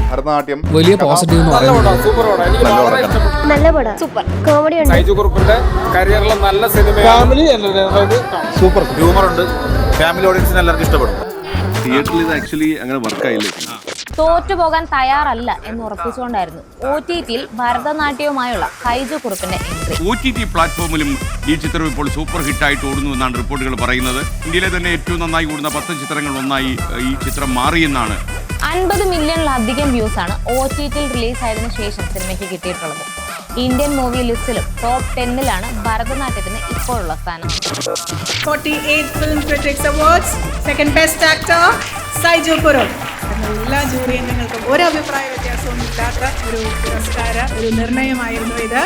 ഭരതനാട്യം വലിയ പോസിറ്റീവ് നല്ല പടം, സൂപ്പർ കോമഡി ഉണ്ട്. സൈജു കുറുപ്പിന്റെ കരിയറിലെ നല്ല സിനിമ, സൂപ്പർ ഹ്യൂമർ ഉണ്ട്. ഫാമിലി ഓഡിയൻസിന് എല്ലാവർക്കും ഇഷ്ടപ്പെടും. തിയേറ്ററിൽ ഇത് ആക്ച്വലി അങ്ങനെ വർക്കായില്ല. തോറ്റുപോകാൻ തയ്യാറല്ല എന്ന് ഉറപ്പിച്ചുകൊണ്ടായിരുന്നു OTT-യിൽ ഭരതനാട്യവുമായുള്ള സൈജു കുറുപ്പിന്റെ എൻട്രി. OTT പ്ലാറ്റ്ഫോമിലും ഈ ചിത്രം ഇപ്പോൾ സൂപ്പർ ഹിറ്റായിട്ട് ഓടുന്നു എന്നാണ് റിപ്പോർട്ടുകൾ പറയുന്നത്. ഇന്ത്യയിലെ തന്നെ ഏറ്റവും നന്നായി ഓടുന്ന 10 ചിത്രങ്ങൾ ഒന്നായി ഈ ചിത്രം മാറിയെന്നാണ്. 50 മില്യണിലധികം വ്യൂസാണ് OTT-യിൽ റിലീസായതിനു ശേഷം സിനിമയ്ക്ക് കിട്ടിയിട്ടുള്ളത്. ഇന്ത്യൻ മൂവി ലിസ്റ്റിലും ടോപ്പ് 10-ലാണ് ഭരതനാട്യത്തിന് ഇപ്പോഴുള്ള സ്ഥാനം. 48 Film Critics Awards, second best actor, Saiju Kurup. എല്ലാ ജൂറി അംഗങ്ങൾക്കും ഒരു അഭിപ്രായ വ്യത്യാസവും ഇല്ലാത്ത ഒരു പുരസ്കാര ഒരു നിർണയമായിരുന്നു ഇത്.